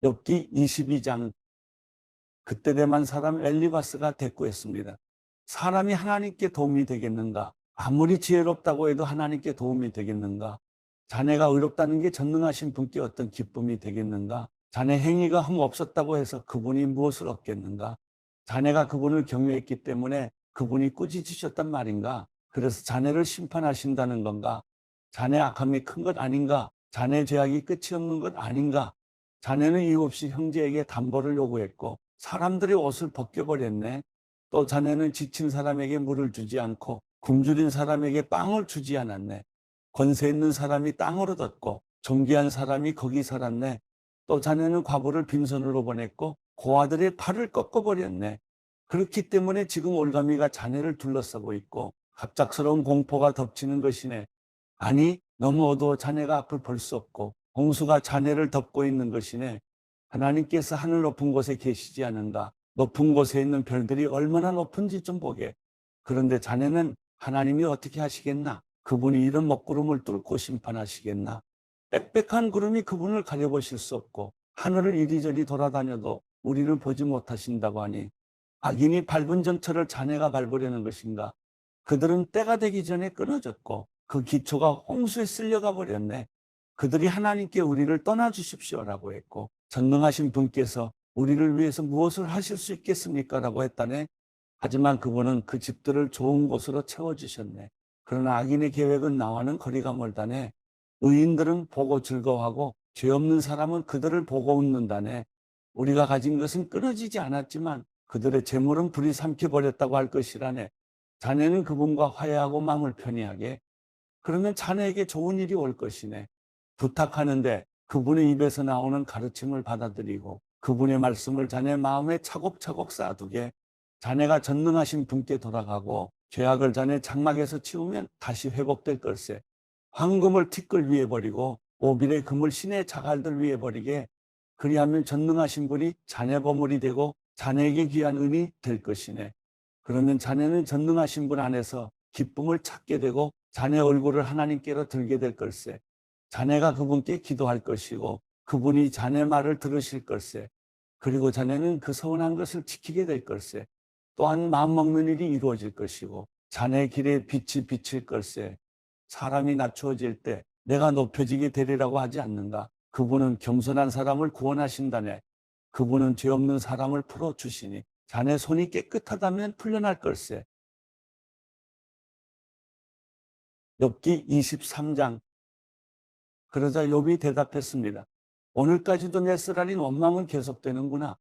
욥기 22장. 그때 대만 사람 엘리바스가 대꾸했습니다. 사람이 하나님께 도움이 되겠는가? 아무리 지혜롭다고 해도 하나님께 도움이 되겠는가? 자네가 의롭다는 게 전능하신 분께 어떤 기쁨이 되겠는가? 자네 행위가 흠 없었다고 해서 그분이 무엇을 얻겠는가? 자네가 그분을 경외했기 때문에 그분이 꾸짖으셨단 말인가? 그래서 자네를 심판하신다는 건가? 자네 악함이 큰 것 아닌가? 자네 죄악이 끝이 없는 것 아닌가? 자네는 이유 없이 형제에게 담보를 요구했고 사람들의 옷을 벗겨버렸네. 또 자네는 지친 사람에게 물을 주지 않고 굶주린 사람에게 빵을 주지 않았네. 권세 있는 사람이 땅을 얻었고 존귀한 사람이 거기 살았네. 또 자네는 과부를 빈손으로 보냈고 고아들의 팔을 꺾어버렸네. 그렇기 때문에 지금 올가미가 자네를 둘러싸고 있고 갑작스러운 공포가 덮치는 것이네. 아니, 너무 어두워 자네가 앞을 볼 수 없고 홍수가 자네를 덮고 있는 것이네. 하나님께서 하늘 높은 곳에 계시지 않은가? 높은 곳에 있는 별들이 얼마나 높은지 좀 보게. 그런데 자네는 하나님이 어떻게 하시겠나? 그분이 이런 먹구름을 뚫고 심판하시겠나? 빽빽한 구름이 그분을 가려보실 수 없고 하늘을 이리저리 돌아다녀도 우리를 보지 못하신다고 하니 악인이 밟은 전철을 자네가 밟으려는 것인가? 그들은 때가 되기 전에 끊어졌고 그 기초가 홍수에 쓸려가 버렸네. 그들이 하나님께 우리를 떠나주십시오라고 했고 전능하신 분께서 우리를 위해서 무엇을 하실 수 있겠습니까? 라고 했다네. 하지만 그분은 그 집들을 좋은 곳으로 채워주셨네. 그러나 악인의 계획은 나와는 거리가 멀다네. 의인들은 보고 즐거워하고 죄 없는 사람은 그들을 보고 웃는다네. 우리가 가진 것은 끊어지지 않았지만 그들의 재물은 불이 삼켜버렸다고 할 것이라네. 자네는 그분과 화해하고 마음을 편히하게. 그러면 자네에게 좋은 일이 올 것이네. 부탁하는데 그분의 입에서 나오는 가르침을 받아들이고 그분의 말씀을 자네 마음에 차곡차곡 쌓아두게. 자네가 전능하신 분께 돌아가고 죄악을 자네 장막에서 치우면 다시 회복될 걸세. 황금을 티끌 위에 버리고 오빌의 금을 신의 자갈들 위에 버리게. 그리하면 전능하신 분이 자네 보물이 되고 자네에게 귀한 은이 될 것이네. 그러면 자네는 전능하신 분 안에서 기쁨을 찾게 되고 자네 얼굴을 하나님께로 들게 될 걸세. 자네가 그분께 기도할 것이고 그분이 자네 말을 들으실 걸세. 그리고 자네는 그 서운한 것을 지키게 될 걸세. 또한 마음먹는 일이 이루어질 것이고 자네의 길에 빛이 비칠 걸세. 사람이 낮추어질 때 내가 높여지게 되리라고 하지 않는가? 그분은 겸손한 사람을 구원하신다네. 그분은 죄 없는 사람을 풀어주시니 자네 손이 깨끗하다면 풀려날 걸세. 욥기 23장. 그러자 욥이 대답했습니다. 오늘까지도 내 쓰라린 원망은 계속되는구나.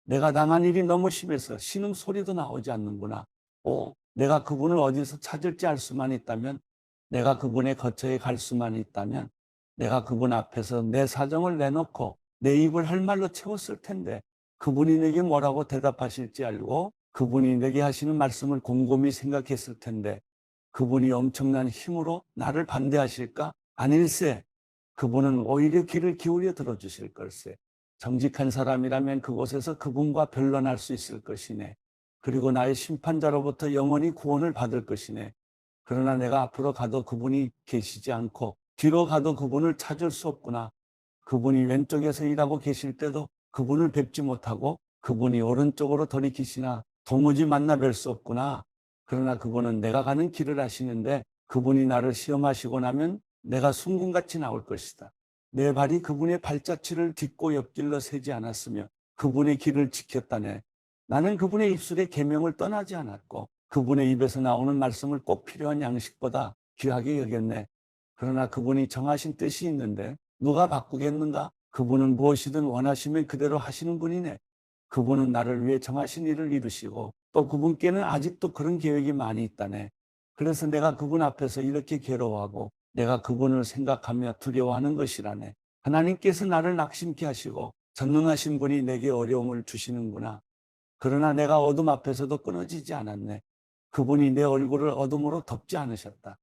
내가 당한 일이 너무 심해서 신음소리도 나오지 않는구나. 내가 그분을 어디서 찾을지 알 수만 있다면, 내가 그분의 거처에 갈 수만 있다면, 내가 그분 앞에서 내 사정을 내놓고 내 입을 할 말로 채웠을 텐데, 그분이 내게 뭐라고 대답하실지 알고 그분이 내게 하시는 말씀을 곰곰이 생각했을 텐데, 그분이 엄청난 힘으로 나를 반대하실까? 아닐세. 그분은 오히려 귀를 기울여 들어주실 걸세. 정직한 사람이라면 그곳에서 그분과 변론할 수 있을 것이네. 그리고 나의 심판자로부터 영원히 구원을 받을 것이네. 그러나 내가 앞으로 가도 그분이 계시지 않고 뒤로 가도 그분을 찾을 수 없구나. 그분이 왼쪽에서 일하고 계실 때도 그분을 뵙지 못하고 그분이 오른쪽으로 돌이키시나 도무지 만나 뵐 수 없구나. 그러나 그분은 내가 가는 길을 아시는데 그분이 나를 시험하시고 나면 내가 순금같이 나올 것이다. 내 발이 그분의 발자취를 딛고 옆길로 새지 않았으며 그분의 길을 지켰다네. 나는 그분의 입술의 계명을 떠나지 않았고 그분의 입에서 나오는 말씀을 꼭 필요한 양식보다 귀하게 여겼네. 그러나 그분이 정하신 뜻이 있는데 누가 바꾸겠는가? 그분은 무엇이든 원하시면 그대로 하시는 분이네. 그분은 나를 위해 정하신 일을 이루시고 또 그분께는 아직도 그런 계획이 많이 있다네. 그래서 내가 그분 앞에서 이렇게 괴로워하고 내가 그분을 생각하며 두려워하는 것이라네. 하나님께서 나를 낙심케 하시고 전능하신 분이 내게 어려움을 주시는구나. 그러나 내가 어둠 앞에서도 끊어지지 않았네. 그분이 내 얼굴을 어둠으로 덮지 않으셨다.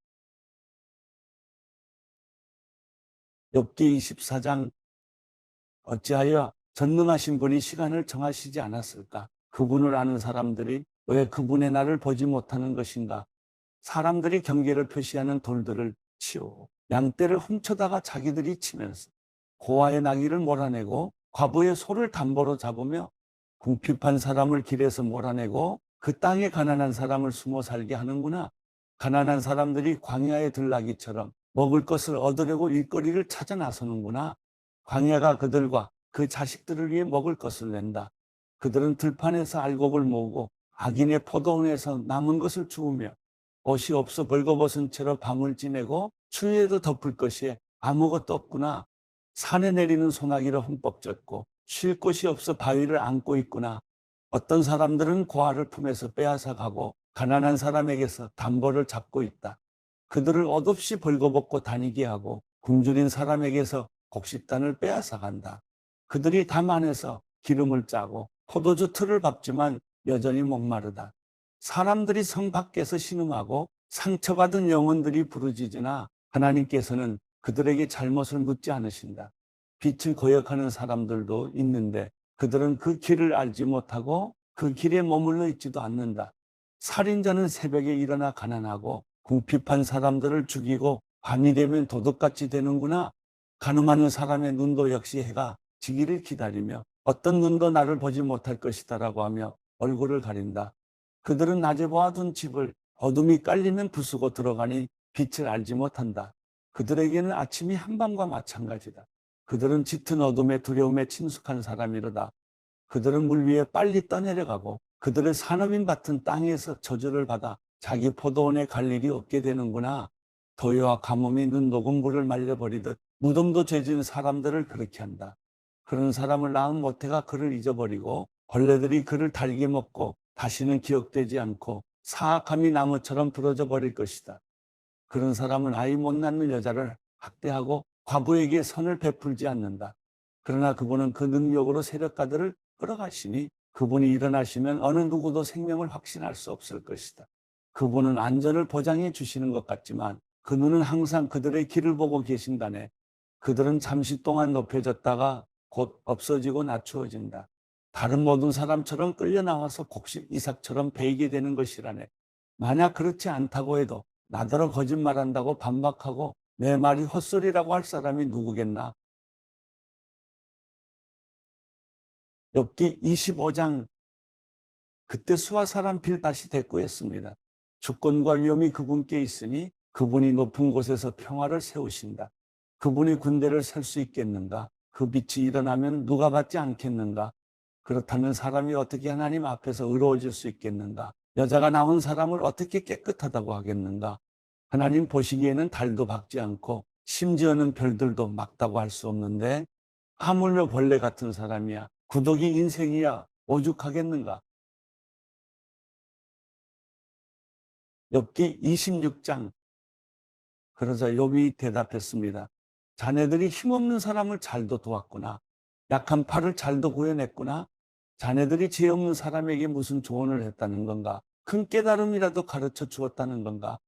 욥기 24장. 어찌하여 전능하신 분이 시간을 정하시지 않았을까? 그분을 아는 사람들이 왜 그분의 날을 보지 못하는 것인가? 사람들이 경계를 표시하는 돌들을 치우고 양떼를 훔쳐다가 자기들이 치면서 고아의 나귀를 몰아내고 과부의 소를 담보로 잡으며 궁핍한 사람을 길에서 몰아내고 그 땅에 가난한 사람을 숨어 살게 하는구나. 가난한 사람들이 광야의 들나귀처럼 먹을 것을 얻으려고 일거리를 찾아 나서는구나. 광야가 그들과 그 자식들을 위해 먹을 것을 낸다. 그들은 들판에서 알곡을 모으고 악인의 포도원에서 남은 것을 주우며 옷이 없어 벌거벗은 채로 밤을 지내고 추위에도 덮을 것이 아무것도 없구나. 산에 내리는 소나기를 흠뻑 젖고 쉴 곳이 없어 바위를 안고 있구나. 어떤 사람들은 고아를 품에서 빼앗아 가고 가난한 사람에게서 담보를 잡고 있다. 그들을 옷없이 벌거벗고 다니게 하고 굶주린 사람에게서 곡식단을 빼앗아 간다. 그들이 담 안에서 기름을 짜고 포도주 틀을 밟지만 여전히 목마르다. 사람들이 성 밖에서 신음하고 상처받은 영혼들이 부르짖으나 하나님께서는 그들에게 잘못을 묻지 않으신다. 빛을 거역하는 사람들도 있는데 그들은 그 길을 알지 못하고 그 길에 머물러 있지도 않는다. 살인자는 새벽에 일어나 가난하고 궁핍한 사람들을 죽이고 밤이 되면 도둑같이 되는구나. 가늠하는 사람의 눈도 역시 해가 지기를 기다리며 어떤 눈도 나를 보지 못할 것이다라고 하며 얼굴을 가린다. 그들은 낮에 보아둔 집을 어둠이 깔리면 부수고 들어가니 빛을 알지 못한다. 그들에게는 아침이 한밤과 마찬가지다. 그들은 짙은 어둠의 두려움에 친숙한 사람이로다. 그들은 물 위에 빨리 떠내려가고 그들의 산업인 같은 땅에서 저주를 받아 자기 포도원에 갈 일이 없게 되는구나. 더위와 가뭄이 눈 녹은 물을 말려버리듯 무덤도 죄진 사람들을 그렇게 한다. 그런 사람을 낳은 모태가 그를 잊어버리고 벌레들이 그를 달게 먹고 다시는 기억되지 않고 사악함이 나무처럼 부러져 버릴 것이다. 그런 사람은 아이 못 낳는 여자를 학대하고 과부에게 선을 베풀지 않는다. 그러나 그분은 그 능력으로 세력가들을 끌어가시니 그분이 일어나시면 어느 누구도 생명을 확신할 수 없을 것이다. 그분은 안전을 보장해 주시는 것 같지만 그 눈은 항상 그들의 길을 보고 계신다네. 그들은 잠시 동안 높여졌다가 곧 없어지고 낮추어진다. 다른 모든 사람처럼 끌려 나와서 곡식 이삭처럼 베이게 되는 것이라네. 만약 그렇지 않다고 해도 나더러 거짓말한다고 반박하고 내 말이 헛소리라고 할 사람이 누구겠나. 욥기 25장. 그때 수아 사람 빌닷이 대꾸했습니다. 주권과 위엄이 그분께 있으니 그분이 높은 곳에서 평화를 세우신다. 그분이 군대를 셀 수 있겠는가? 그 빛이 일어나면 누가 받지 않겠는가? 그렇다면 사람이 어떻게 하나님 앞에서 의로워질 수 있겠는가? 여자가 낳은 사람을 어떻게 깨끗하다고 하겠는가? 하나님 보시기에는 달도 박지 않고 심지어는 별들도 막다고 할 수 없는데 하물며 벌레 같은 사람이야. 구덕이 인생이야. 오죽하겠는가? 욥기 26장. 그러자 욥이 대답했습니다. 자네들이 힘없는 사람을 잘도 도왔구나. 약한 팔을 잘도 구해냈구나. 자네들이 죄 없는 사람에게 무슨 조언을 했다는 건가? 큰 깨달음이라도 가르쳐 주었다는 건가?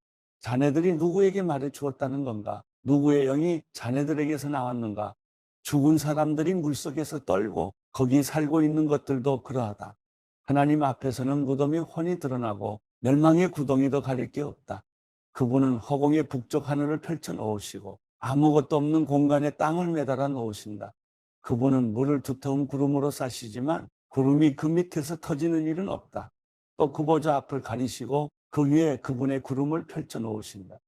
자네들이 누구에게 말해 주었다는 건가? 누구의 영이 자네들에게서 나왔는가? 죽은 사람들이 물속에서 떨고 거기 살고 있는 것들도 그러하다. 하나님 앞에서는 무덤이 훤히 드러나고 멸망의 구덩이도 가릴 게 없다. 그분은 허공의 북쪽 하늘을 펼쳐 놓으시고 아무것도 없는 공간에 땅을 매달아 놓으신다. 그분은 물을 두터운 구름으로 싸시지만 구름이 그 밑에서 터지는 일은 없다. 또 그 보좌 앞을 가리시고 그 위에 그분의 구름을 펼쳐 놓으신다.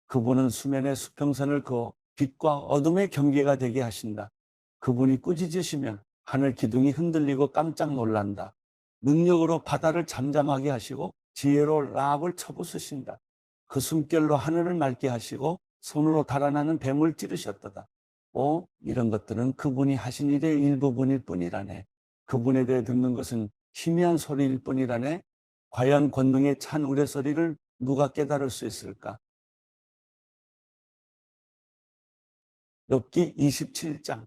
그분은 수면의 수평선을 그어 빛과 어둠의 경계가 되게 하신다. 그분이 꾸짖으시면 하늘 기둥이 흔들리고 깜짝 놀란다. 능력으로 바다를 잠잠하게 하시고 지혜로 라합을 쳐부수신다. 그 숨결로 하늘을 맑게 하시고 손으로 달아나는 뱀을 찌르셨도다. 이런 것들은 그분이 하신 일의 일부분일 뿐이라네. 그분에 대해 듣는 것은 희미한 소리일 뿐이라네. 과연 권능의 찬 우레소리를 누가 깨달을 수 있을까? 욥기 27장.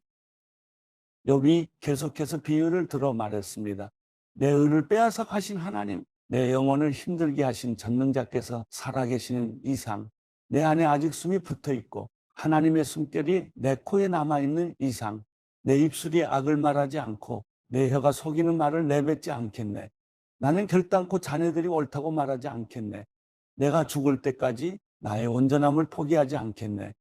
욥이 계속해서 비유를 들어 말했습니다. 내 의를 빼앗아 가신 하나님, 내 영혼을 힘들게 하신 전능자께서 살아계시는 이상, 내 안에 아직 숨이 붙어 있고 하나님의 숨결이 내 코에 남아있는 이상, 내 입술이 악을 말하지 않고 내 혀가 속이는 말을 내뱉지 않겠네. 나는 결단코 자네들이 옳다고 말하지 않겠네. 내가 죽을 때까지 나의 온전함을 포기하지 않겠네.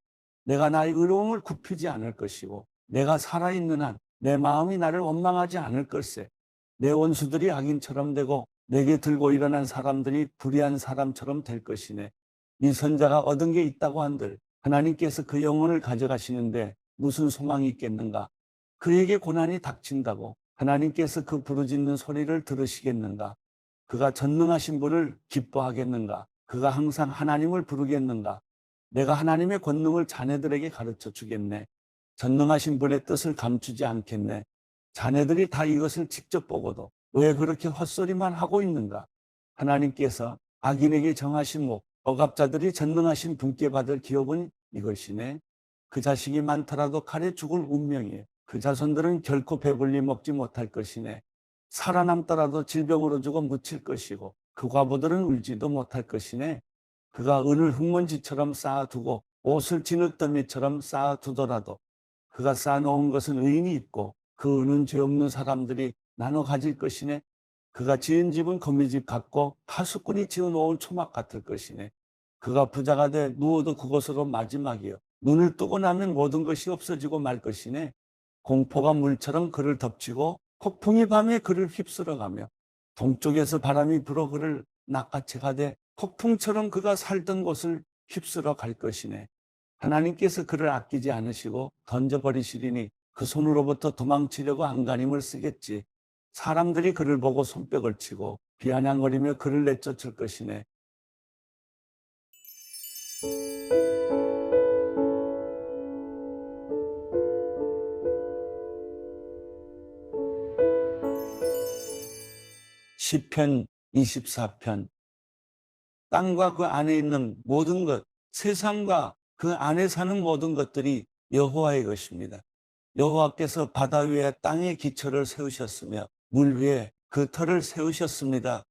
내가 나의 의로움을 굽히지 않을 것이고 내가 살아있는 한 내 마음이 나를 원망하지 않을 걸세. 내 원수들이 악인처럼 되고 내게 들고 일어난 사람들이 불의한 사람처럼 될 것이네. 이 선자가 얻은 게 있다고 한들 하나님께서 그 영혼을 가져가시는데 무슨 소망이 있겠는가? 그에게 고난이 닥친다고 하나님께서 그 부르짖는 소리를 들으시겠는가? 그가 전능하신 분을 기뻐하겠는가? 그가 항상 하나님을 부르겠는가? 내가 하나님의 권능을 자네들에게 가르쳐 주겠네. 전능하신 분의 뜻을 감추지 않겠네. 자네들이 다 이것을 직접 보고도 왜 그렇게 헛소리만 하고 있는가? 하나님께서 악인에게 정하신 목, 억압자들이 전능하신 분께 받을 기업은 이것이네. 그 자식이 많더라도 칼에 죽을 운명이에요. 그 자손들은 결코 배불리 먹지 못할 것이네. 살아남더라도 질병으로 죽어 묻힐 것이고 그 과부들은 울지도 못할 것이네. 그가 은을 흙먼지처럼 쌓아두고 옷을 진흙더미처럼 쌓아두더라도 그가 쌓아놓은 것은 의인이 있고 그 은은 죄 없는 사람들이 나눠 가질 것이네. 그가 지은 집은 거미집 같고 파수꾼이 지어놓은 초막 같을 것이네. 그가 부자가 돼 누워도 그것으로 마지막이요. 눈을 뜨고 나면 모든 것이 없어지고 말 것이네. 공포가 물처럼 그를 덮치고 폭풍이 밤에 그를 휩쓸어가며 동쪽에서 바람이 불어 그를 낚아채가되 폭풍처럼 그가 살던 곳을 휩쓸어 갈 것이네. 하나님께서 그를 아끼지 않으시고 던져버리시리니 그 손으로부터 도망치려고 안간힘을 쓰겠지. 사람들이 그를 보고 손뼉을 치고 비아냥거리며 그를 내쫓을 것이네. 시편 24편. 땅과 그 안에 있는 모든 것, 세상과 그 안에 사는 모든 것들이 여호와의 것입니다. 여호와께서 바다 위에 땅의 기초를 세우셨으며 물 위에 그 터를 세우셨습니다.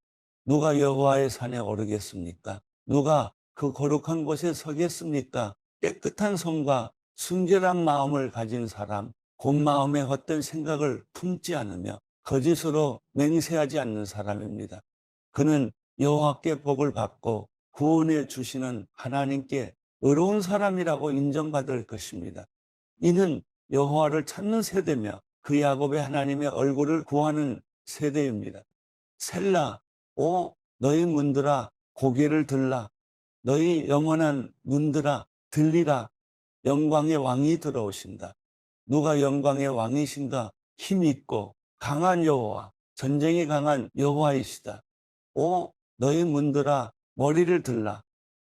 누가 여호와의 산에 오르겠습니까? 누가 그 거룩한 곳에 서겠습니까? 깨끗한 손과 순결한 마음을 가진 사람, 곧 마음에 헛된 생각을 품지 않으며 거짓으로 맹세하지 않는 사람입니다. 그는 여호와께 복을 받고 구원해 주시는 하나님께 의로운 사람이라고 인정받을 것입니다. 이는 여호와를 찾는 세대며 그 야곱의 하나님의 얼굴을 구하는 세대입니다. 셀라, 오 너희 문들아 고개를 들라. 너희 영원한 문들아 들리라. 영광의 왕이 들어오신다. 누가 영광의 왕이신가? 힘있고 강한 여호와, 전쟁에 강한 여호와이시다. 오 너희 문들아 머리를 들라.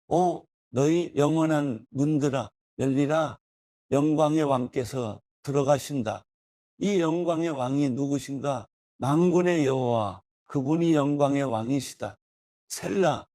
오 너희 영원한 문들아 열리라. 영광의 왕께서 들어가신다. 이 영광의 왕이 누구신가? 만군의 여호와, 그분이 영광의 왕이시다. 셀라.